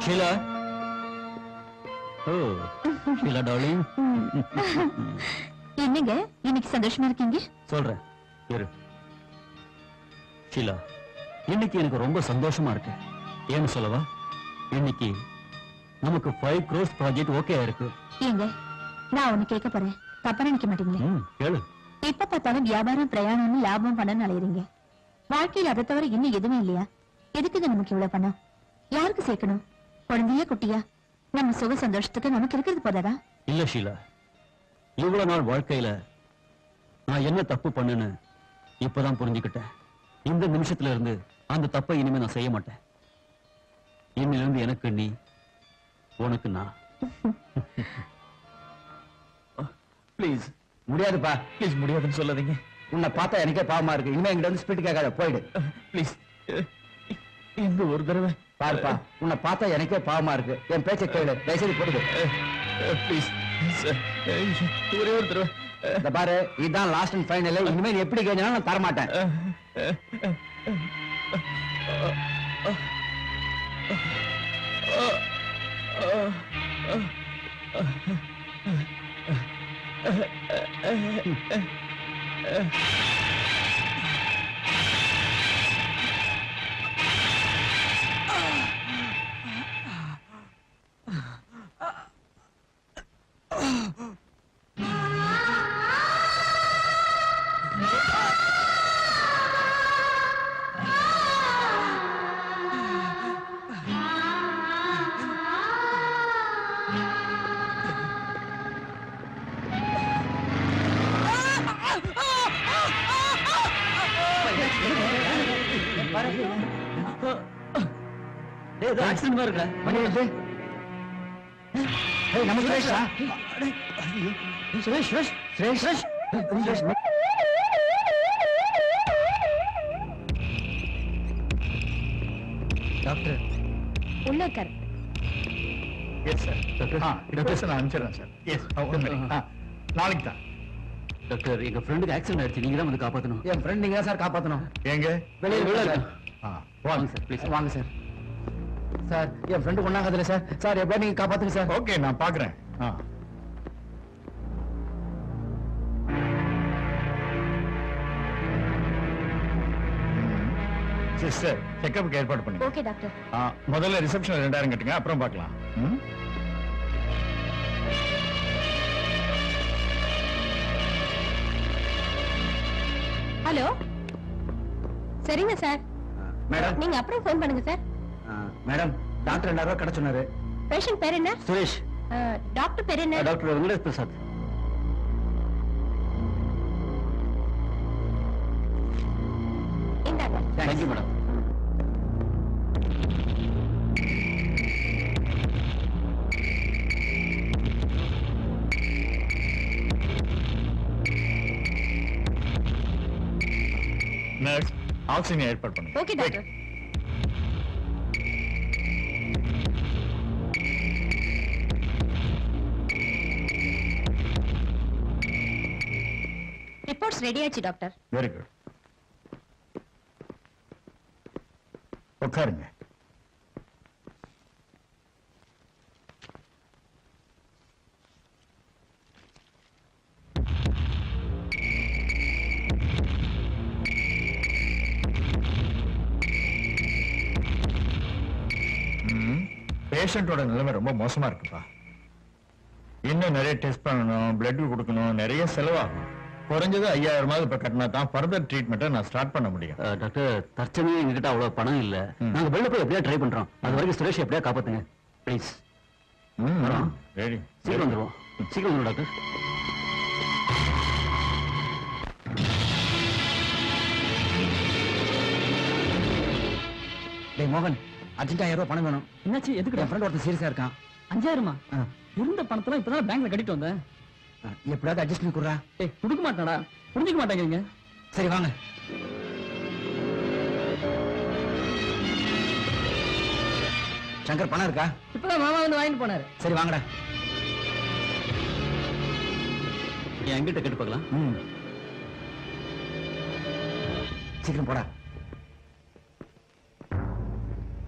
ஷீலா. ஓ Sheila darling. என்னங்க இன்னைக்கு சந்தோஷமா இருக்கீங்க? சொல்றேன் இரு. ஷீலா, இன்னைக்கு எனக்கு ரொம்ப சந்தோஷமா இருக்கு. ஏன்னு சொல்லவா? இன்னைக்கு நமக்கு 5 crores ப்ராஜெக்ட் ஓகே ஆயிருக்கு. ஏங்க நான் ஒண்ணு கேட்க போறேன், தப்பா நினைக்க மாட்டீங்களே? கேளு. எப்ப பார்த்தாலும் வியாபாரம் பிரயாணம்னு லாபம் பண்ண அலையறீங்க. வாழ்க்கையில் அதை தவிர இன்னும் எதுவுமே இல்லையா? எதுக்குங்க நமக்கு இவ்வளவு பணம்? யாருக்கு சேர்க்கணும்? குழந்தையா குட்டியா? நம்ம சுக சந்தோஷத்துக்கு நமக்கு இருக்கிறது போதாதா? இல்ல ஷீலா, இவ்வளவு நாள் வாழ்க்கையில நான் என்ன தப்பு பண்ணுன்னு இப்பதான் புரிஞ்சுக்கிட்டேன். இந்த நிமிஷத்துல இருந்து அந்த தப்பை இனிமே நான் செய்ய மாட்டேன். இன்னிலிருந்து எனக்கு நீ, உனக்கு நான். ப்ளீஸ். முடியாதுப்பா, ப்ளீஸ். முடியாதுன்னு சொல்லாதீங்க. உன்னை பார்த்தா எனக்கே பாவமா இருக்கு. இனிமே எங்கிட்ட வந்து ஸ்பீட் கேட்காத, போயிடு ப்ளீஸ். இந்த ஒரு தடவை பாருப்பா, உன்னை பார்த்தா எனக்கே பாவமா இருக்கு. என் பேச்சை கேளு, தயவுசெய்து போயிடு ப்ளீஸ். ஒரே ஒரு தடவை. இந்த பாரு, இதுதான் லாஸ்ட் அண்ட் ஃபைனல். இனிமே நீ எப்படி கேட்கணும் நான் தரமாட்டேன். ஆக்சிடென்ட் இருக்கா? நம்ம சுரேஷா? சுரேஷ் சுரேஷ் சுரேஷ் சுரேஷ் சுரேஷ். டாக்டர் உள்ள இருக்காரு. Yes sir. டாக்டர் நான் அனுப்பிச்சிடுறேன் சார். எஸ் நாளைக்கு தான். டாக்டர், எங்க ஃப்ரெண்டுக்கு ஆக்சிடென்ட் ஆயிடுச்சு. நீங்க தான் வந்து காப்பாத்தணும். என் ஃப்ரெண்ட் நீங்க தான் சார் காப்பாத்தணும். எங்க? வெளியே சார். வாங்க சார், ப்ளீஸ் வாங்க சார். சார், என் ஃப்ரெண்டு ஒண்ணாகாதுல சார். சார் எப்படியா நீங்க காப்பாத்துங்க சார். ஓகே, நான் பாக்குறேன். சிஸ்டர், செக்கப்புக்கு ஏற்பாடு பண்ணுங்க. Okay doctor. முதல்ல ரிசப்ஷன் 2000 கட்டுங்க, அப்புறம் பார்க்கலாம். ஹலோ. சரிங்க சார். மேடம், நீங்க அப்புறம் ஃபோன் பண்ணுங்க சார். மேடம், டாக்டர் 2000 ரூபாய் கடை சொன்னாரு. பேஷண்ட் பேர் என்ன? சுரேஷ். டாக்டர் பேர் என்ன? டாக்டர் வெங்கடேஷ் பிரசாத். இந்தாங்க. Thank you madam. நர்ஸ், ஆக்சிஜன் ஏற்பாடு பண்ணுங்க. Okay doctor. ரிப்போர்ட்ஸ் ரெடி ஆச்சு டாக்டர். Very good. உட்காருங்க. பேஷண்டோட நிலைமை ரொம்ப மோசமா இருக்குப்பா. இன்னும் நிறைய டெஸ்ட் பண்ணணும், பிளட் கொடுக்கணும், நிறைய செலவாகும். குறைஞ்சது 5000 இப்ப கட்டினா தான் ஃபர்தர் ட்ரீட்மெண்ட்டை நான் ஸ்டார்ட் பண்ண முடியும். டாக்டர், தற்சமயம் எங்ககிட்ட அவ்வளவு பணம் இல்ல. நாங்க வெளில போய் எப்படியா ட்ரை பண்றோம். அது வரைக்கும் சுரேஷ் எப்படியா காப்பாத்துங்க ப்ளீஸ். ரெடி. சீக்கிரம் வந்துருவோம். சீக்கிரம் வந்துடும் டாக்டர். டேய் மோகன், அர்ஜென்ட் 1000 ரூபாய் பணம் வேணும். என்னாச்சு? எதுக்கு? என் ஃப்ரெண்ட் ஒருத்தர் சீரியஸா இருக்கான். 5000மா? இருந்த பணத்தெல்லாம் இப்பதான் பேங்க்ல கட்டிட்டு வந்தேன். எப்படியாவது அட்ஜஸ்ட் பண்ணி குடுறா. ஏய், கொடுக்க மாட்டாடா. புரிஞ்சுக்க மாட்டேங்கிறீங்க. சரி வாங்க. சங்கர் பணம் இருக்கா? இப்பதான் மாமா வந்து வாங்கிட்டு போனாரு. சரி வாங்கடா. என் அங்கிட்ட கேட்டு பார்க்கலாம். ம். சீக்கிரம் போடா.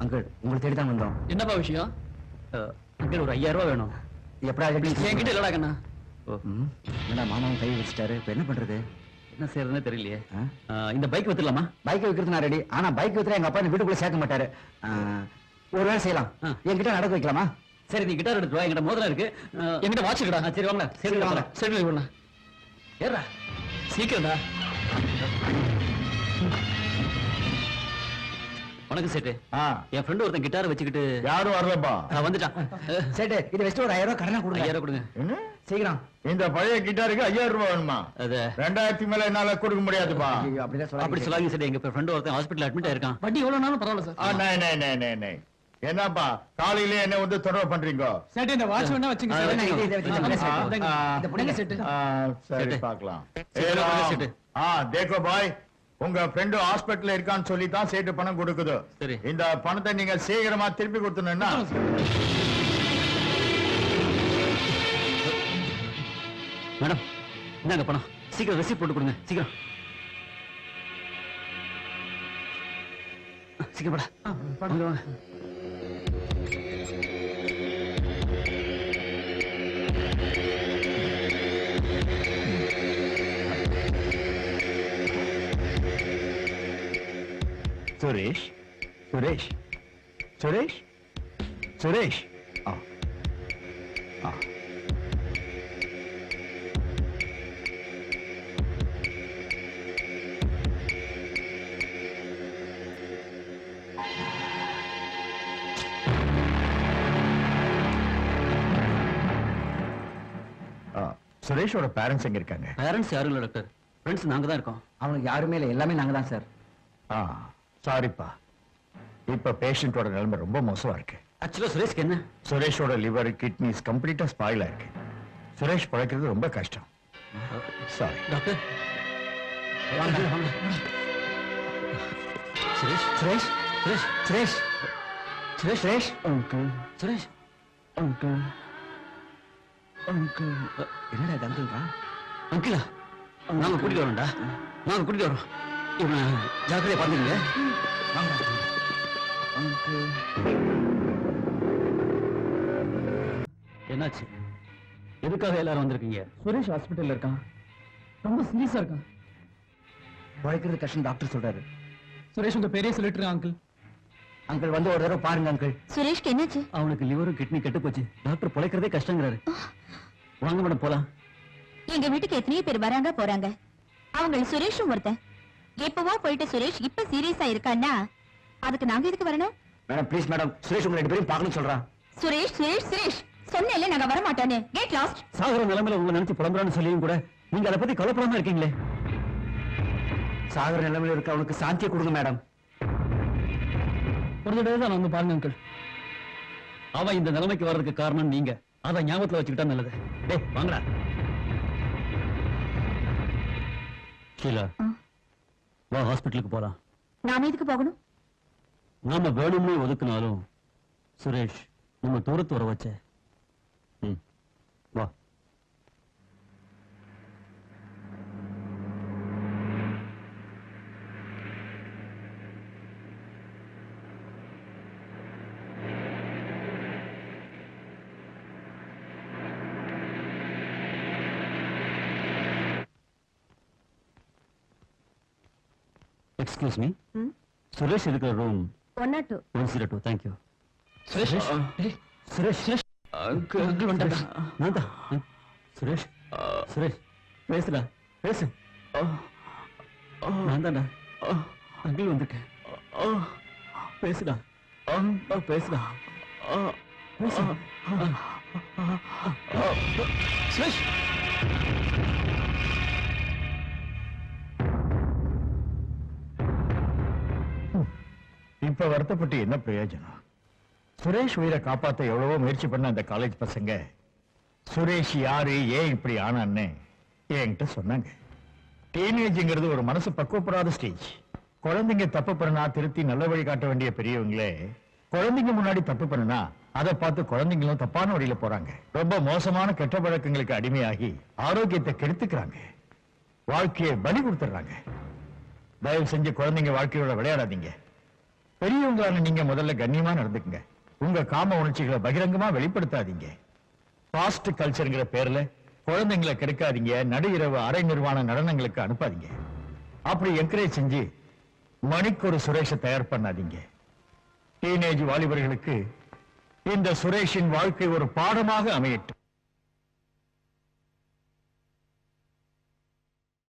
அங்கிள் உங்களை தேடி தான் வந்தோம். என்னப்பா விஷயம்? அங்கிட்ட ஒரு 5000 ரூபாய் வேணும். எப்படா என்கிட்ட இல்லடா கண்ணா. என்ன மாமாவும் கை வச்சுட்டாரு, இப்ப என்ன பண்றது? என்ன செய்யறதுன்னே தெரியலையே. ஆ? இந்த பைக் வித்துலாமா? பைக் விற்கிறது நான் ரெடி. ஆனா பைக் வித்துற எங்க அப்பா என்ன வீட்டுக்குள்ள சேர்க்க மாட்டாரு. ஒரு வேலை செய்யலாம். ஆ. என்கிட்ட நடக்க வைக்கலாமா? சரி, நீ கிட்டார் எடுத்து வா. என்கிட்ட மோதிரம் இருக்கு. என்கிட்ட வாட்ச் இருக்குடா. சரி வாங்க. சரி வாங்க. சரி விடலாம். ஏறா. சீக்கிரம்டா. வணக்கம் சேட்டு. ஆ, என் ஃப்ரெண்ட் ஒருத்தன் கிட்டார் வச்சுக்கிட்டு யாரும் வரலப்பா. வந்துட்டான். சேட்டு இதை வச்சுட்டு ஒரு 1000 ரூபாய் கடனா கொடுங்க. 5000 கொடுங்க. என்ன? சீக்கிரம். இந்த பழைய கிட்டாருக்கு 5000 ரூபாய் வேணுமா? அது 2000 மேல என்னால கொடுக்க முடியாதுப்பா. ஐயோ, அப்படிதான் அப்படி சொல்லாதீங்க. சொல்லாதீங்க சேட்டு. எங்க ஃப்ரெண்ட் ஒருத்தன் ஹாஸ்பிட்டல் அட்மிட் ஆயிருக்கான். வட்டி எவ்வளவுனாலும் பரவாயில்ல சார். நை, நை, நை, நை, நை. என்னப்பா காலையில என்ன வந்து தொடர்பு பண்றீங்க? சேட்டு இந்த வாட்ச் வேணா வச்சுங்க சார். இதை வச்சுங்க. இந்தாங்க. சேட்டு. இந்தாங்க. இந்த புடிங்க சேட்டு. சரி சேட்டு. பார்க்கலாம். சரி, வாங்க, சேட்டு. தேக்கோ பாய், உங்க ஃப்ரெண்டு ஹாஸ்பிட்டல் இருக்கான்னு சொல்லி தான் சேட்டு பணம் கொடுக்குது. சரி. இந்த பணத்தை நீங்க சீக்கிரமா திருப்பி கொடுத்தணும்னா மேடம், இந்தாங்க பணம். சீக்கிரம் ரெசிப்ட் போட்டு கொடுங்க. சீக்கிரம் சீக்கிரம் படா. வாங்க, வாங்க. சுரேஷ், சுரேஷ், சுரேஷ், சுரேஷ். ஆ. ஆ. சுரேஷோட பேரண்ட்ஸ் எங்க இருக்காங்க? பேரண்ட்ஸ் யாரும் இல்ல டாக்டர். ஃப்ரெண்ட்ஸ் நாங்க தான் இருக்கோம். அவனுக்கு யாருமே இல்லை, எல்லாமே நாங்க தான் சார். சாரிப்பா, இப்ப பேஷண்டோட நிலைமை ரொம்ப மோசமா இருக்கு. ஆக்சுவலா சுரேஷ்க்கு என்ன? சுரேஷோட லிவர் கிட்னிஸ் கம்ப்ளீட்டா ஸ்பாயில் இருக்கு. சுரேஷ் பழைக்கிறது ரொம்ப கஷ்டம். சாரி. டாக்டர் வாங்க, வாங்க. Suresh, Suresh, Suresh, Suresh, Suresh, Suresh, uncle Suresh. Uncle uncle. என்னடா இது அங்கிள்ரா? அங்கிளா? நாங்க கூட்டிட்டு வரோம்டா. நாங்க கூட்டிட்டு வரோம். இவனை ஜாக்கிரதையா பாத்துக்கங்க. வாங்க அங்கிள். என்னாச்சு? எதுக்காக எல்லாரும் வந்திருக்கீங்க? சுரேஷ் ஹாஸ்பிட்டல்ல இருக்கான். ரொம்ப சீரியஸா இருக்கான். உழைக்கிறது கஷ்டம் டாக்டர் சொல்றாரு. சுரேஷ் உங்க பெரிய சொல்லிட்டு அங்கிள். அங்கிள் வந்து ஒரு தடவை பாருங்க அங்கிள். சுரேஷ்க்கு என்னாச்சு? அவனுக்கு லிவரும் கிட்னி கெட்டு போச்சு. டாக்டர் பிழைக்கிறதே கஷ்டங்கிறாரு. வாங்க மேடம் போலாம். எங்க வீட்டுக்கு எத்தனையோ பேர் வராங்க போறாங்க. அவங்க சுரேஷும் ஒருத்தன். எப்பவோ போயிட்டு சுரேஷ் இப்ப சீரியஸா இருக்கான்னா அதுக்கு நாங்க எதுக்கு வரணும்? மேடம் ப்ளீஸ் மேடம், சுரேஷ் உங்க 2 பேரும் பார்க்கணும் சொல்றான். சுரேஷ் சுரேஷ் சுரேஷ் சொன்னேன்ல நாங்க வர மாட்டோன்னு. Get lost. சாகர நிலைமையில உங்களை நினைச்சு புலம்புறான்னு சொல்லியும் கூட நீங்க அதை பத்தி கவலைப்படாம இருக்கீங்களே. சாகர நிலைமையில இருக்க அவனுக்கு சாந்தியை கொடுங்க மேடம். ஒரு தடவை தான் வந்து பாருங்க அங்கிள். அவன் இந்த நிலைமைக்கு வர்றதுக்கு காரணம் நீங்க. அதை ஞாபகத்துல வச்சுக்கிட்டா நல்லது. டேய் வாங்கடா. ஷீலா, வா ஹாஸ்பிட்டலுக்கு போலாம். நாம எதுக்கு போகணும்? நாம வேணும்னே ஒதுக்குனாலும் சுரேஷ் நம்ம தூரத்து வர வச்ச. வா. Excuse me. சுரேஷ் இருக்கிற ரூம் 102. 102. தேங்க்யூ. சுரேஷ் டேய், சுரேஷ், சுரேஷ், அங்கிள் வந்துட்டாங்க. நான் தான். சுரேஷ், சுரேஷ், பேசுடா, பேசு. நான் தான்டா. அங்கிள் வந்திருக்கேன். பேசுடா, பேசுடா, பேசு. சுரேஷ். இப்ப வருத்தப்பட்டு என்ன பிரயோஜனம்? சுரேஷ் உயிரை காப்பாத்த எவ்வளவோ முயற்சி பண்ண அந்த காலேஜ் பசங்க சுரேஷ் யாரு, ஏன் இப்படி ஆனான்னு என்கிட்ட சொன்னாங்க. டீனேஜ்ங்கிறது ஒரு மனசு பக்குவப்படாத ஸ்டேஜ். குழந்தைங்க தப்பு பண்ணா திருத்தி நல்ல வழி காட்ட வேண்டிய பெரியவங்களே குழந்தைங்க முன்னாடி தப்பு பண்ணுனா அதை பார்த்து குழந்தைங்களும் தப்பான வழியில போறாங்க. ரொம்ப மோசமான கெட்ட பழக்கங்களுக்கு அடிமையாகி ஆரோக்கியத்தை கெடுத்துக்கிறாங்க. வாழ்க்கையை பலி கொடுத்துறாங்க. தயவு செஞ்சு குழந்தைங்க வாழ்க்கையோட விளையாடாதீங்க. பெரியவங்களான நீங்க முதல்ல கண்ணியமா நடந்துக்குங்க. உங்க காம உணர்ச்சிகளை பகிரங்கமா வெளிப்படுத்தாதீங்க. பாஸ்ட் கல்ச்சர்ங்கிற பேர்ல குழந்தைங்களை கெடுக்காதீங்க. நடு இரவு அரை நிர்வாண நடனங்களுக்கு அனுப்பாதீங்க. அப்படி என்கரேஜ் செஞ்சு மணிக்கு ஒரு சுரேஷை தயார் பண்ணாதீங்க. டீனேஜ் வாலிபர்களுக்கு இந்த சுரேஷின் வாழ்க்கை ஒரு பாடமாக அமையட்டும்.